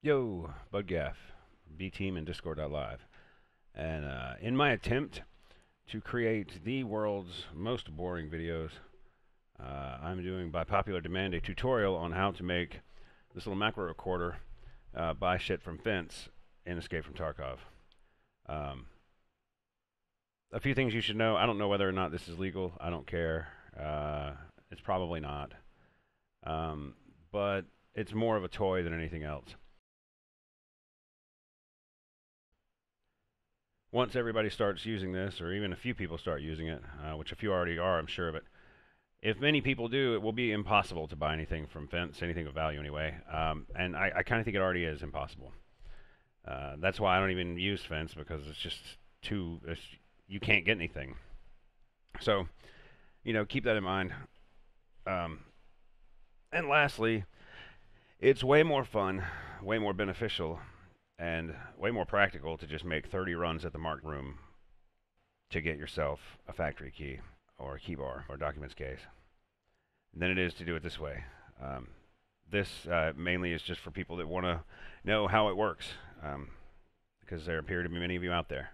Yo, BudGaff, B-Team and Discord.live. And in my attempt to create the world's most boring videos, I'm doing, by popular demand, a tutorial on how to make this little macro recorder buy shit from Fense in Escape from Tarkov. Um, a few things you should know. I don't know whether or not this is legal. I don't care. It's probably not. But it's more of a toy than anything else. Once everybody starts using this, or even a few people start using it, which a few already are, I'm sure of it. If many people do, it will be impossible to buy anything from Fence, anything of value anyway. And I kind of think it already is impossible. That's why I don't even use Fence, because it's just you can't get anything. So, keep that in mind. And lastly, it's way more fun, way more beneficial, and way more practical to just make 30 runs at the marked room to get yourself a factory key or a key bar or documents case than it is to do it this way. This mainly is just for people that want to know how it works, because there appear to be many of you out there.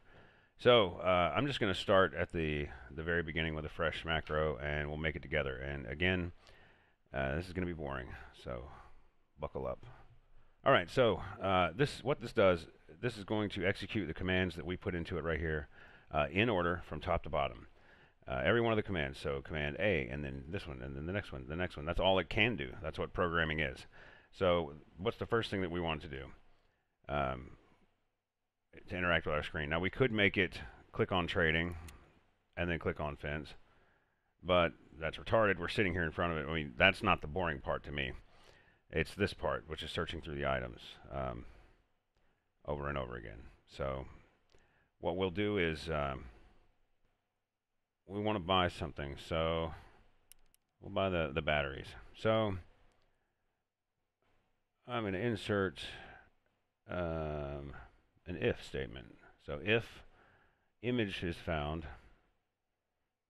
So I'm just going to start at the very beginning with a fresh macro, and we'll make it together. And again, this is going to be boring, so buckle up. All right, so what this does, this is going to execute the commands that we put into it right here in order from top to bottom. Every one of the commands, so command A, and then this one, and then the next one, the next one. That's all it can do. That's what programming is. So what's the first thing that we want to do to interact with our screen? Now, we could make it click on trading and then click on Fence, but that's retarded. We're sitting here in front of it. I mean, that's not the boring part to me. It's this part, which is searching through the items over and over again. So what we'll do is we want to buy something. So we'll buy the batteries. So I'm going to insert an if statement. So if image is found,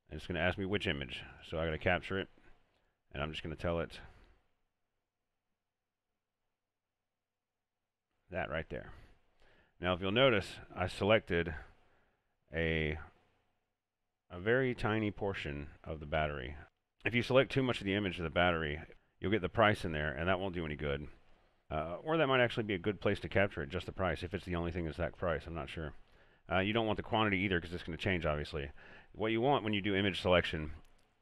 and it's going to ask me which image. So I got to capture it, and I'm just going to tell it that right there. Now, if you'll notice, I selected a very tiny portion of the battery. If you select too much of the image of the battery, you'll get the price in there, and that won't do any good. Or that might actually be a good place to capture it, just the price, if it's the only thing that's that price. I'm not sure. You don't want the quantity either, because it's going to change, obviously. What you want when you do image selection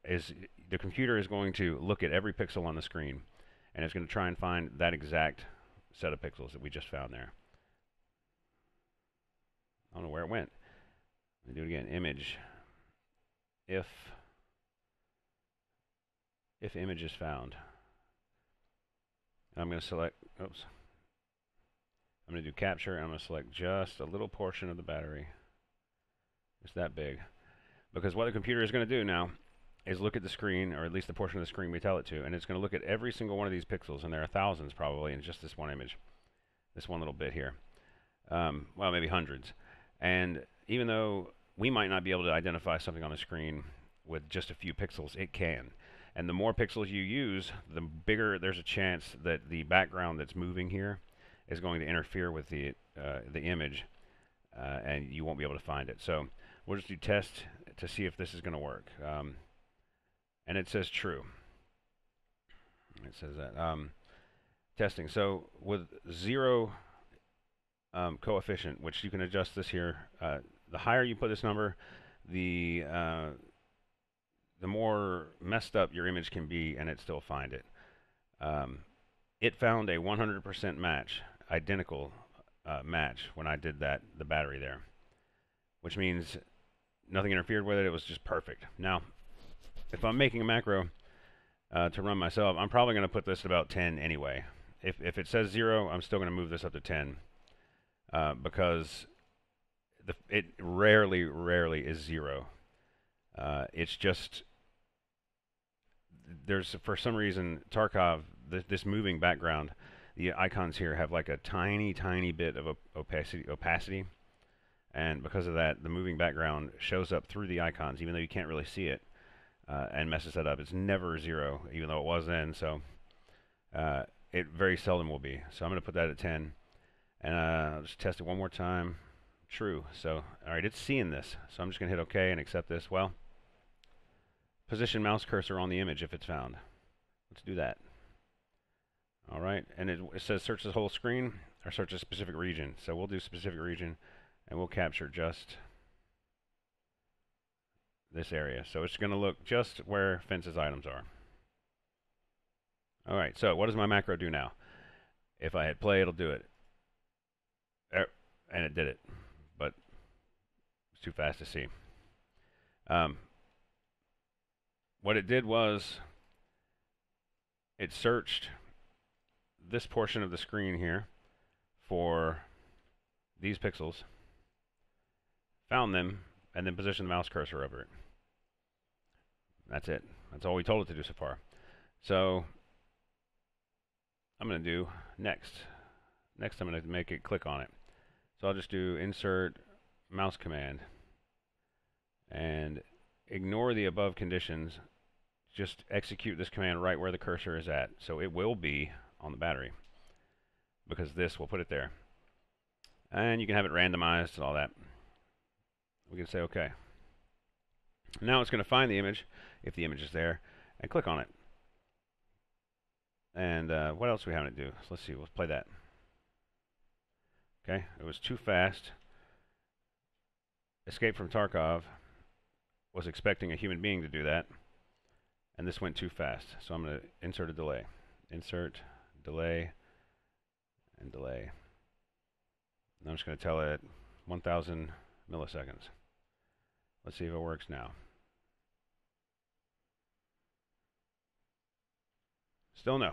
is the computer is going to look at every pixel on the screen, and it's going to try and find that exact set of pixels that we just found there. I don't know where it went. Let me do it again. Image. If image is found, I'm going to select, oops. I'm going to do capture, and I'm going to select just a little portion of the battery. It's that big. Because what the computer is going to do now is look at the screen, or at least the portion of the screen we tell it to, and it's going to look at every single one of these pixels, and there are thousands probably in just this one image, this one little bit here. Well, maybe hundreds. And even though we might not be able to identify something on the screen with just a few pixels, it can. And the more pixels you use, the bigger there's a chance that the background that's moving here is going to interfere with the image, and you won't be able to find it. So we'll just do test to see if this is going to work. And it says true. It says that. Testing. So with 0 coefficient, which you can adjust this here, the higher you put this number, the more messed up your image can be, and it still find it. It found a 100% match, identical match when I did the battery there, which means nothing interfered with it. It was just perfect. Now, if I'm making a macro to run myself, I'm probably going to put this at about 10 anyway. If it says 0, I'm still going to move this up to 10 because it rarely is 0. It's just there's, for some reason, Tarkov, this moving background, the icons here have like a tiny bit of opacity, and because of that, the moving background shows up through the icons, even though you can't really see it, and messes that up. It's never 0, even though it was then, so it very seldom will be. So I'm going to put that at 10. And I'll just test it one more time. True. So, all right, it's seeing this. So I'm just going to hit OK and accept this. Well, position mouse cursor on the image if it's found. Let's do that. All right, and it says search the whole screen or search a specific region. So we'll do specific region, and we'll capture just this area. So it's going to look just where Fense's items are. All right, so what does my macro do now? If I hit play, it'll do it. And it did it, but it's too fast to see. What it did was it searched this portion of the screen here for these pixels, found them, and then positioned the mouse cursor over it. That's it. That's all we told it to do so far. So I'm going to do next. Next, I'm going to make it click on it. So I'll just do insert mouse command and ignore the above conditions. Just execute this command right where the cursor is at. So it will be on the battery because this will put it there. And you can have it randomized and all that. We can say OK. Now it's going to find the image, if the image is there, and click on it. And what else do we have to do? So let's see. Let's play that. Okay, it was too fast. Escape from Tarkov was expecting a human being to do that, and this went too fast. So I'm going to insert a delay. Insert, delay, and delay. And I'm just going to tell it 1,000 milliseconds. Let's see if it works now. Still no.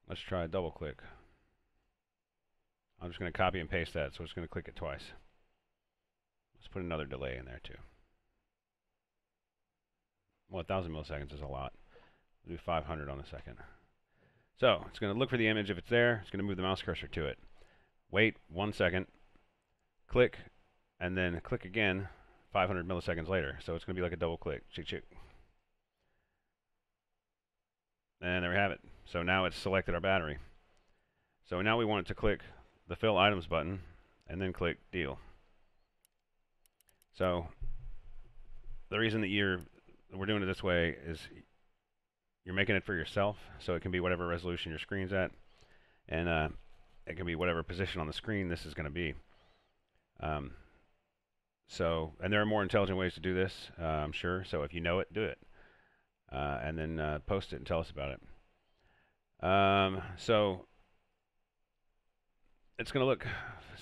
Let's try a double click. I'm just going to copy and paste that, so it's going to click it twice. Let's put another delay in there too. Well, 1,000 milliseconds is a lot. We'll do 500 on the second. So it's going to look for the image. If it's there, it's going to move the mouse cursor to it. Wait 1 second. Click, and then click again 500 milliseconds later. So it's going to be like a double click. Chick, chick. And there we have it. So now it's selected our battery. So now we want it to click the Fill Items button and then click Deal. So the reason that we're doing it this way is you're making it for yourself, so it can be whatever resolution your screen's at, and it can be whatever position on the screen this is going to be. And there are more intelligent ways to do this, I'm sure. So if you know it, do it. And then post it and tell us about it. So it's going to look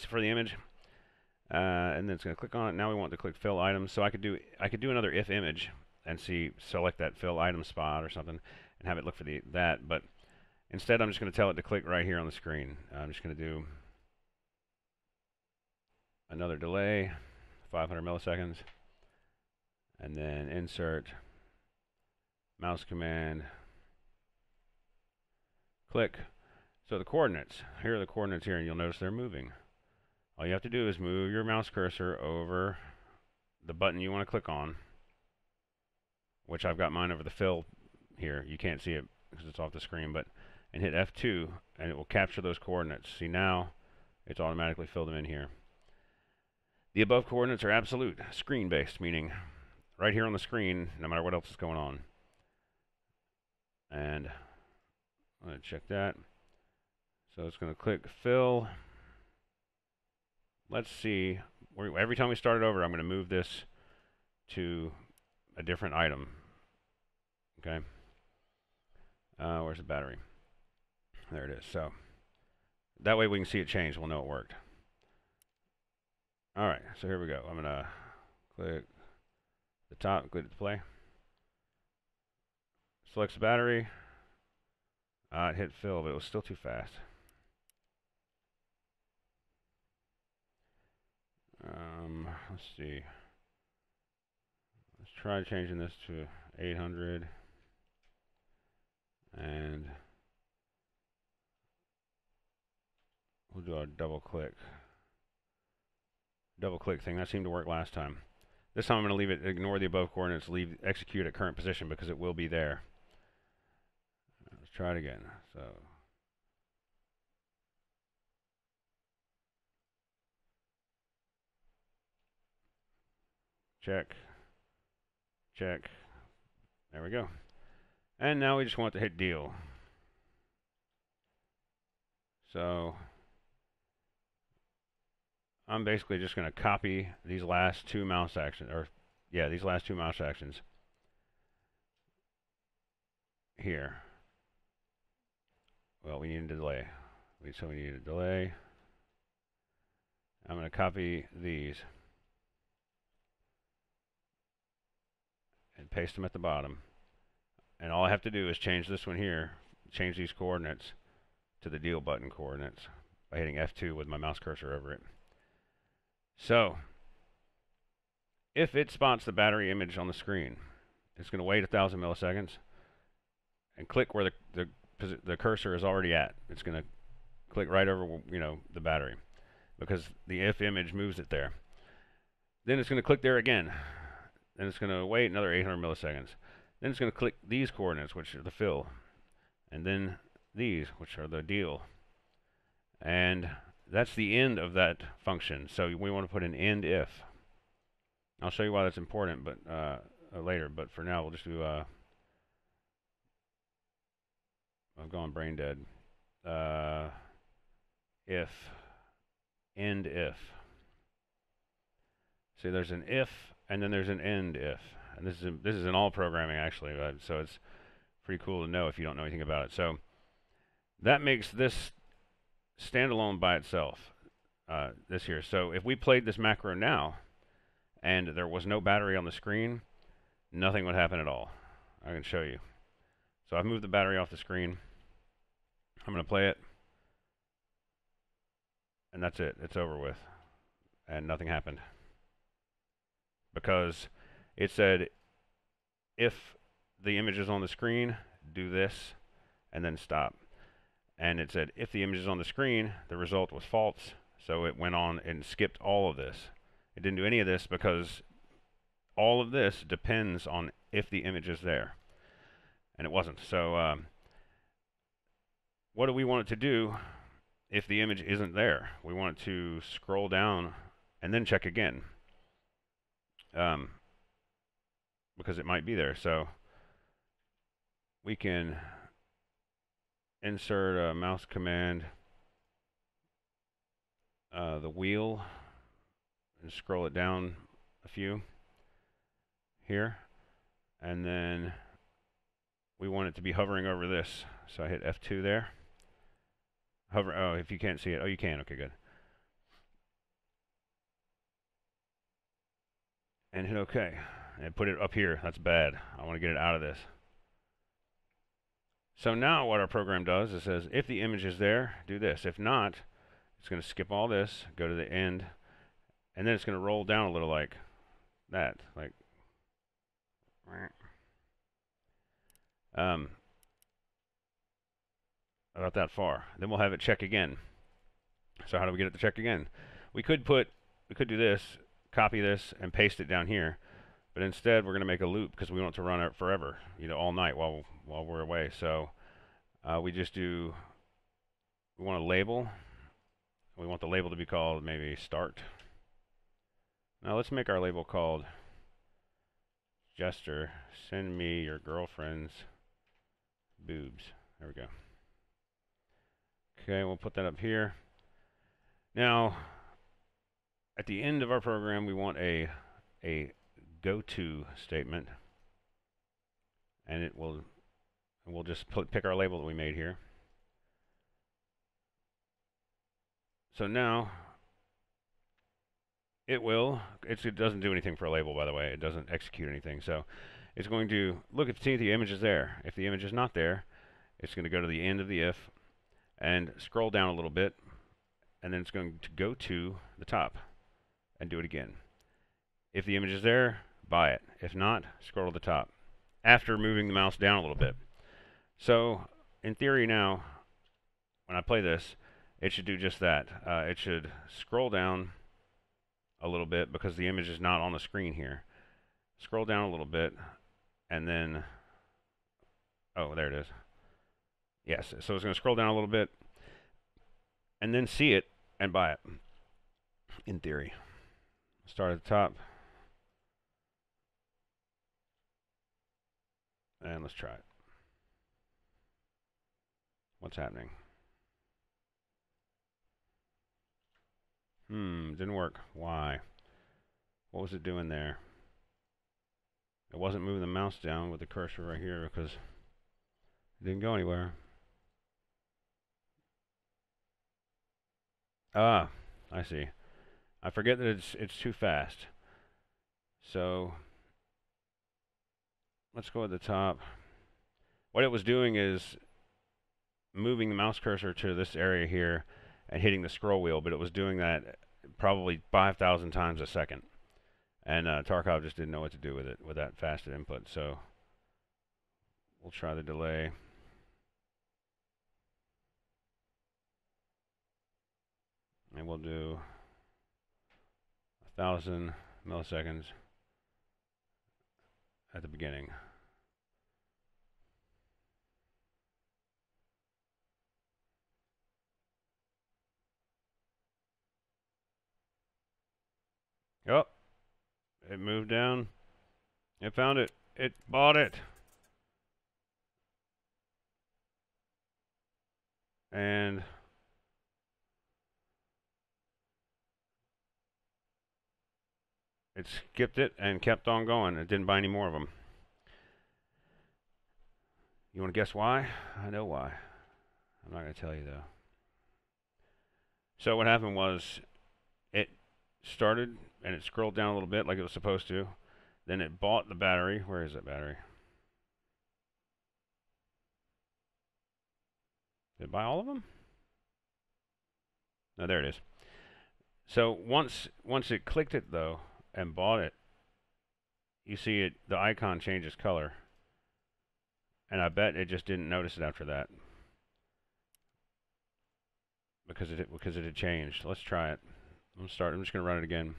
for the image, and then it's going to click on it. Now we want to click Fill Items. So I could do another if image and select that Fill Item spot or something, and have it look for that. But instead, I'm just going to tell it to click right here on the screen. I'm just going to do another delay, 500 milliseconds, and then insert mouse command, click. So the coordinates, here are the coordinates here, and you'll notice they're moving. All you have to do is move your mouse cursor over the button you want to click on, which I've got mine over the fill here. You can't see it because it's off the screen, and hit F2, and it will capture those coordinates. See, now it's automatically filled them in here. The above coordinates are absolute, screen-based, meaning right here on the screen, no matter what else is going on. And I'm going to check that. So it's going to click Fill. Let's see. Every time we start it over, I'm going to move this to a different item. Okay. Where's the battery? There it is. So that way we can see it change. We'll know it worked. All right. So here we go. I'm going to click the top, click play. Selects the battery. It hit fill, but it was still too fast. Let's see. Let's try changing this to 800. And we'll do a double click. Double click thing. That seemed to work last time. This time I'm going to leave it, ignore the above coordinates, execute at current position because it will be there. Let's try it again. So check, check. There we go. And now we just want to hit deal. So I'm basically just going to copy these last two mouse actions, or yeah, these last two mouse actions here. Well, we need a delay. So we need a delay. I'm going to copy these and paste them at the bottom. And all I have to do is change this one here, change these coordinates to the deal button coordinates by hitting F2 with my mouse cursor over it. So, if it spots the battery image on the screen, it's going to wait 1,000 milliseconds and click where the cursor is already at. It's going to click right over, the battery, because the if image moves it there. Then it's going to click there again. Then it's going to wait another 800 milliseconds. Then it's going to click these coordinates, which are the fill, and then these, which are the deal. And that's the end of that function. So we want to put an end if. I'll show you why that's important, but later. But for now, we'll just do. I've gone brain dead. If, end if. See, there's an if, and then there's an end if. And this is in all programming actually, so it's pretty cool to know if you don't know anything about it. So that makes this standalone by itself. This here. So if we played this macro now, and there was no battery on the screen, nothing would happen at all. I can show you. So I've moved the battery off the screen. I'm going to play it, and that's it. It's over with, and nothing happened because it said if the image is on the screen, do this, and then stop. And it said if the image is on the screen, the result was false. So it went on and skipped all of this. It didn't do any of this because all of this depends on if the image is there. And it wasn't. So what do we want it to do if the image isn't there? We want it to scroll down and then check again. Because it might be there. So we can insert a mouse command, the wheel, and scroll it down a few here, and then we want it to be hovering over this. So I hit F2 there. Hover. Oh, if you can't see it. Oh, you can. Okay, good. And hit OK. And put it up here. That's bad. I want to get it out of this. So now what our program does is says if the image is there, do this. If not, it's going to skip all this, go to the end, and then it's going to roll down a little like that, like about that far. Then we'll have it check again. So how do we get it to check again? We could do this, copy this, and paste it down here. But instead, we're going to make a loop because we want it to run it forever, all night while we're away. So we want a label. We want the label to be called maybe start. Now let's make our label called Jester. Send me your girlfriend's boobs. There we go. Okay, we'll put that up here. Now, at the end of our program, we want a go-to statement, and we'll just pick our label that we made here. So now it doesn't do anything for a label, by the way. It doesn't execute anything. So it's going to look and see if the image is there. If the image is not there, it's going to go to the end of the if and scroll down a little bit, and then it's going to go to the top and do it again. If the image is there, buy it. If not, scroll to the top after moving the mouse down a little bit. So in theory now, when I play this, it should do just that. It should scroll down a little bit because the image is not on the screen here. Scroll down a little bit, and then, oh, there it is. Yes, so it's going to scroll down a little bit and then see it and buy it, in theory. Start at the top. And let's try it. What's happening? Didn't work. Why? What was it doing there? It wasn't moving the mouse down with the cursor right here because it didn't go anywhere. Ah, I see. I forget that it's too fast. So let's go at the top. What it was doing is moving the mouse cursor to this area here and hitting the scroll wheel, but it was doing that probably 5,000 times a second. And Tarkov just didn't know what to do with it with that fast input. So we'll try the delay. And we'll do 1,000 milliseconds at the beginning. Oh, it moved down. It found it. It bought it. And it skipped it and kept on going. It didn't buy any more of them. You want to guess why? I know why. I'm not going to tell you, though. So what happened was it started and it scrolled down a little bit like it was supposed to. Then it bought the battery. Where is that battery? Did it buy all of them? No, there it is. So once it clicked it, though, and bought it, you see it, the icon changes color. And I bet it just didn't notice it after that. Because it had changed. Let's try it. I'm just going to run it again.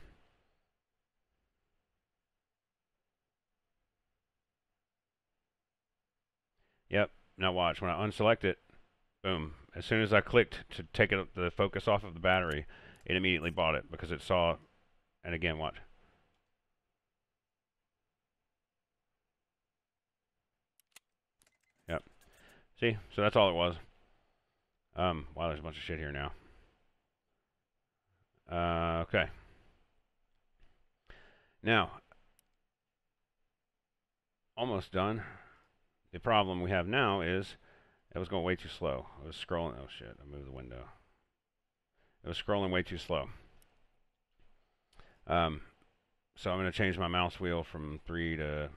Yep. Now watch. When I unselect it, boom. As soon as I clicked to take the focus off of the battery, it immediately bought it because it saw. And again, watch. Yep. See? So that's all it was. Wow, there's a bunch of shit here now. Okay. Now, almost done. The problem we have now is it was going way too slow. It was scrolling. Oh shit! I moved the window. It was scrolling way too slow. So I'm going to change my mouse wheel from 3 to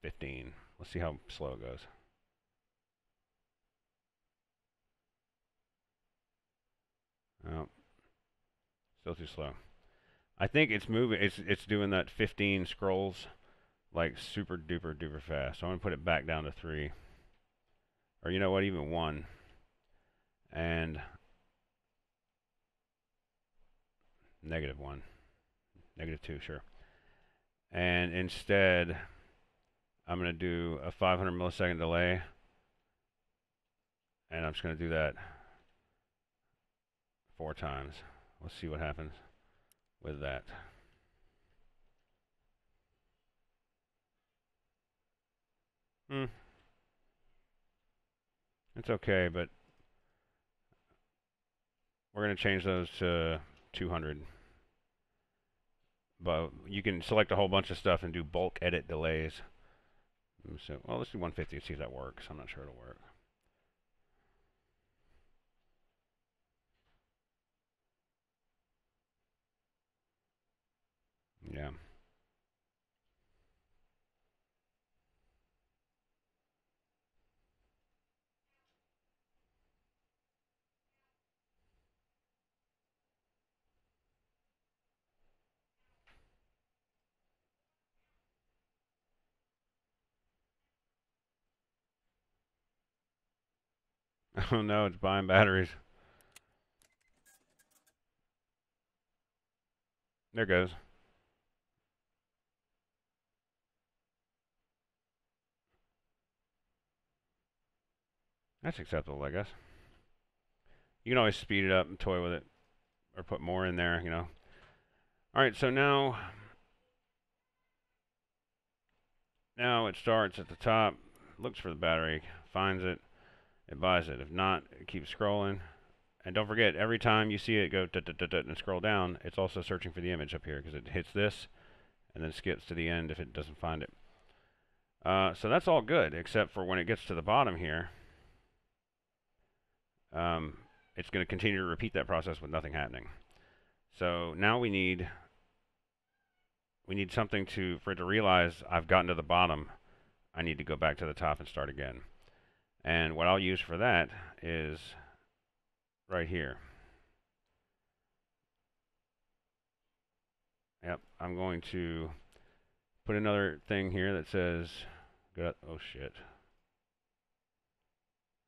15. Let's see how slow it goes. Oh, still too slow. I think it's moving. It's doing that 15 scrolls like super duper duper fast. So I'm going to put it back down to 3. Or you know what, even 1. And -1. -2, sure. And instead, I'm going to do a 500 millisecond delay. And I'm just going to do that 4 times. Let's see what happens with that. It's okay, but we're going to change those to 200. But you can select a whole bunch of stuff and do bulk edit delays. So, well, let's do 150 and see if that works. I'm not sure it'll work. Yeah. Oh no, it's buying batteries. There goes. That's acceptable, I guess. You can always speed it up and toy with it, or put more in there, you know. All right, so now it starts at the top, looks for the battery, finds it, it buys it. If not, it keeps scrolling. And don't forget, every time you see it go and scroll down, it's also searching for the image up here because it hits this and then skips to the end if it doesn't find it. So that's all good, except for when it gets to the bottom here, it's going to continue to repeat that process with nothing happening. So now we need something for it to realize I've gotten to the bottom. I need to go back to the top and start again. And what I'll use for that is right here. Yep, I'm going to put another thing here that says, oh shit.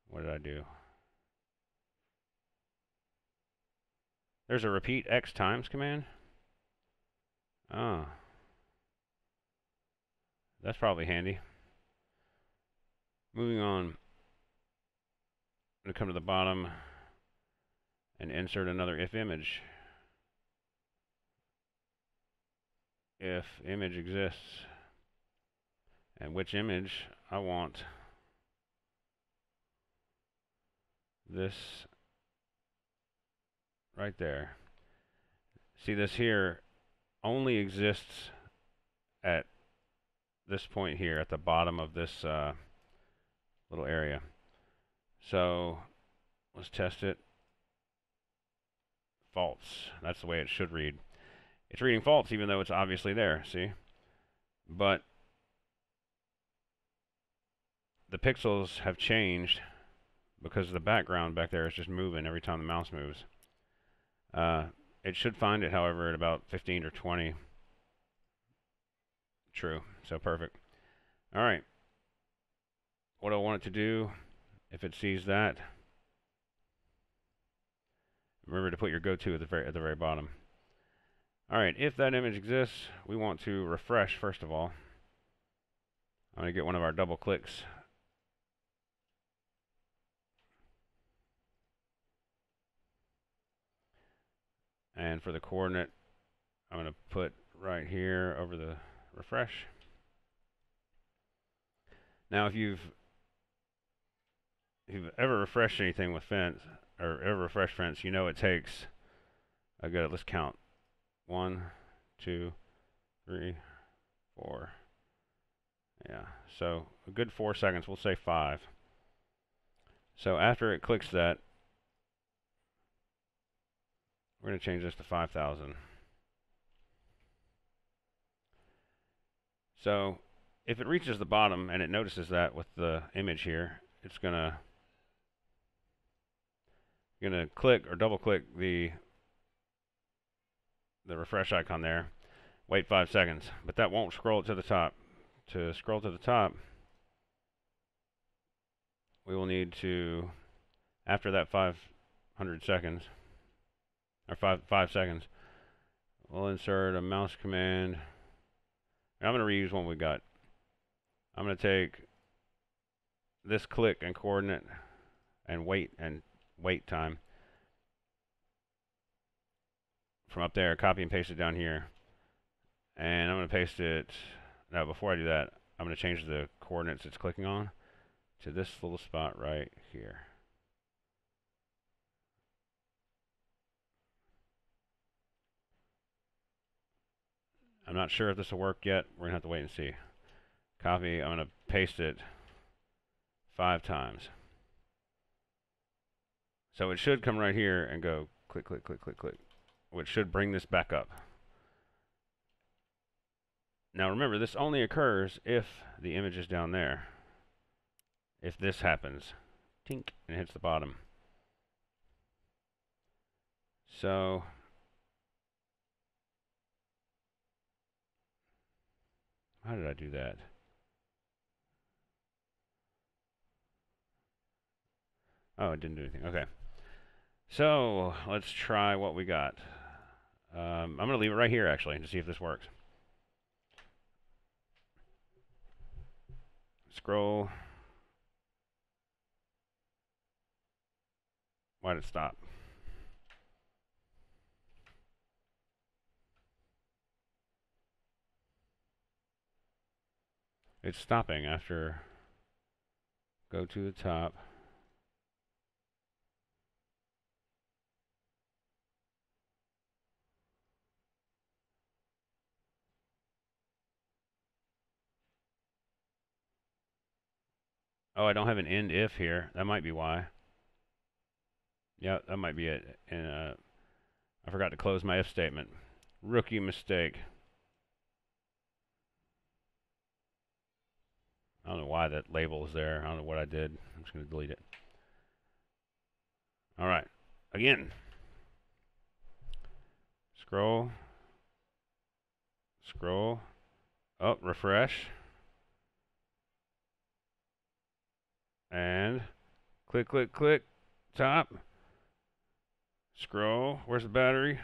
What did I do? There's a repeat X times command. Oh. That's probably handy. Moving on. I'm going to come to the bottom and insert another if image. If image exists. And which image I want. This right there. See, this here only exists at this point here at the bottom of this little area. So let's test it. False. That's the way it should read. It's reading false even though it's obviously there, see? But the pixels have changed because the background back there is just moving every time the mouse moves. It should find it, however, at about 15 or 20. True, so perfect. All right. What do I want it to do if it sees that? Remember to put your go-to at the very bottom. All right, if that image exists, we want to refresh first of all. I'm going to get one of our double clicks. And for the coordinate, I'm going to put right here over the refresh. Now, if you've ever refreshed anything with Fense, or ever refreshed Fense, you know it takes a good, let's count. 1, 2, 3, 4. Yeah, so a good 4 seconds, we'll say 5. So after it clicks that, we're going to change this to 5,000. So if it reaches the bottom and it notices that with the image here, it's going to click or double click the refresh icon there, wait 5 seconds, but that won't scroll it to the top. To scroll to the top, we will need to, after that 500 seconds, or 5 seconds, we'll insert a mouse command. I'm going to reuse one we got. I'm going to take this click and coordinate and wait time from up there, copy and paste it down here. And I'm going to paste it, now before I do that, I'm going to change the coordinates it's clicking on to this little spot right here. I'm not sure if this will work yet. We're going to have to wait and see. Copy, I'm going to paste it 5 times. So it should come right here and go click, click, click, click, click, which should bring this back up. Now remember, this only occurs if the image is down there. If this happens, tink, and it hits the bottom. So how did I do that? Oh, it didn't do anything. Okay. So let's try what we got. I'm going to leave it right here, actually, to see if this works. Scroll. Why did it stop? It's stopping after go to the top. Oh, I don't have an end if here. That might be why. Yeah, that might be it. And I forgot to close my if statement. Rookie mistake. I don't know why that label is there. I don't know what I did. I'm just going to delete it. All right. Again. Scroll. Scroll. Oh, refresh. And click, click, click. Top. Scroll. Where's the battery?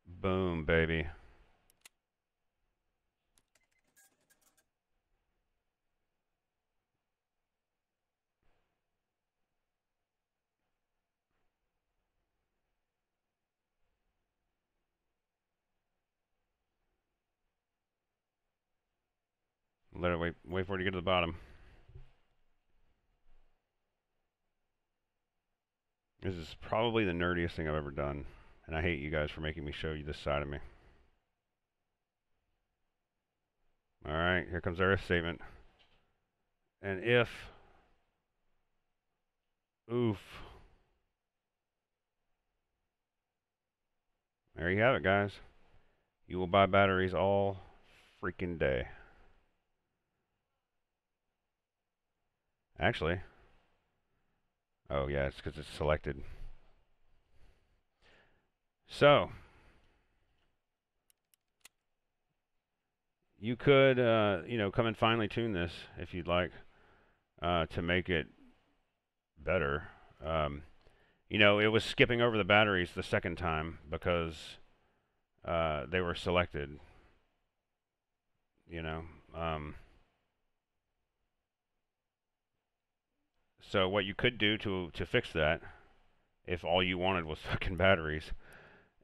Boom, baby. Let it wait for it to get to the bottom. This is probably the nerdiest thing I've ever done. And I hate you guys for making me show you this side of me. Alright, here comes our if statement. And if, oof. There you have it, guys. You will buy batteries all freaking day. Actually, oh yeah, it's because it's selected. So, you could, come and finely tune this if you'd like to make it better. It was skipping over the batteries the second time because they were selected. So what you could do to fix that, if all you wanted was fucking batteries,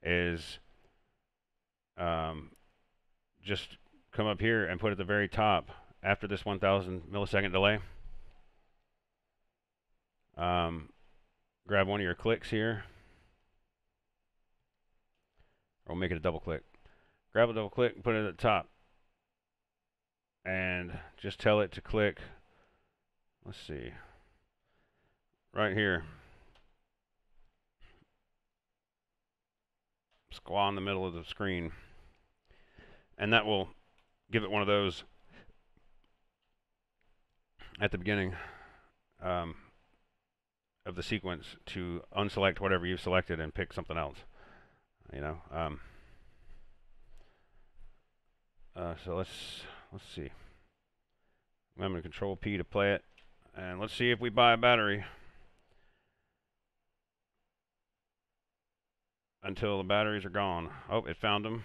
is just come up here and put at the very top, after this 1,000 millisecond delay, grab one of your clicks here, or we'll make it a double click. Grab a double click and put it at the top, and just tell it to click, let's see, right here. Squaw in the middle of the screen. And that will give it one of those at the beginning of the sequence to unselect whatever you've selected and pick something else. So let's see. I'm going to Control P to play it, and let's see if we buy a battery. Until the batteries are gone. Oh, it found them.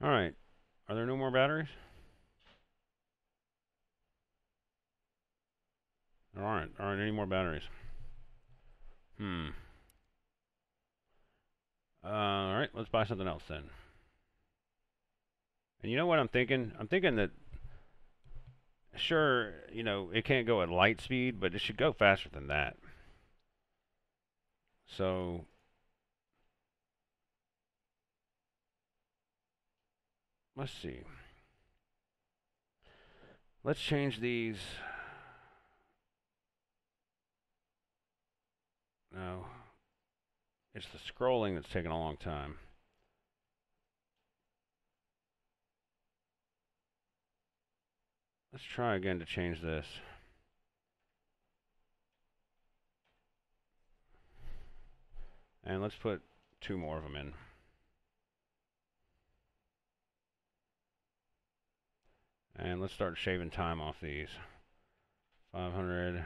All right. Are there no more batteries? There aren't any more batteries. All right, let's buy something else then. And you know what I'm thinking? I'm thinking that, sure, it can't go at light speed, but it should go faster than that. So, let's see. Let's change these. No. It's the scrolling that's taking a long time. Let's try again to change this. And let's put 2 more of them in. And let's start shaving time off these. 500.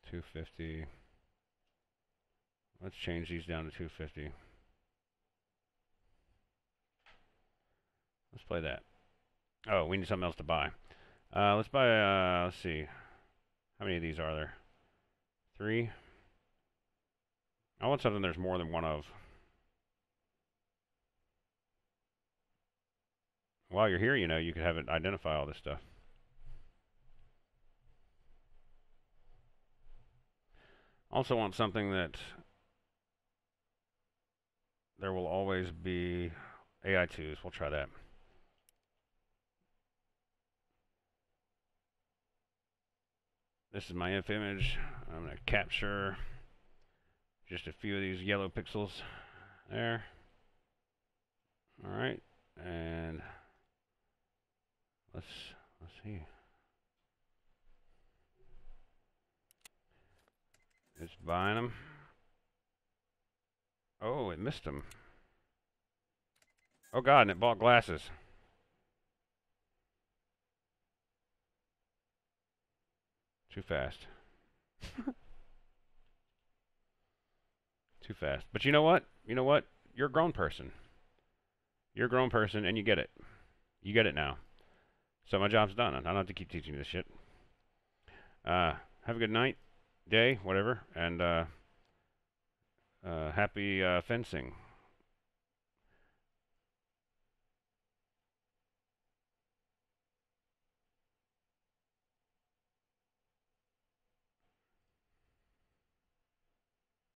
250. Let's change these down to 250. Let's play that. Oh, we need something else to buy. Let's buy, let's see. How many of these are there? 3. I want something there's more than one of. While you're here, you know, you could have it identify all this stuff. Also want something that there will always be AI2s. We'll try that. This is my inf image. I'm going to capture just a few of these yellow pixels there. All right, and let's see. It's buying them. Oh, it missed them. Oh God, and it bought glasses. Too fast. Too fast. But you know what? You know what? You're a grown person. You're a grown person, and you get it. You get it now. So my job's done. I don't have to keep teaching you this shit. Have a good night, day, whatever, and happy fencing.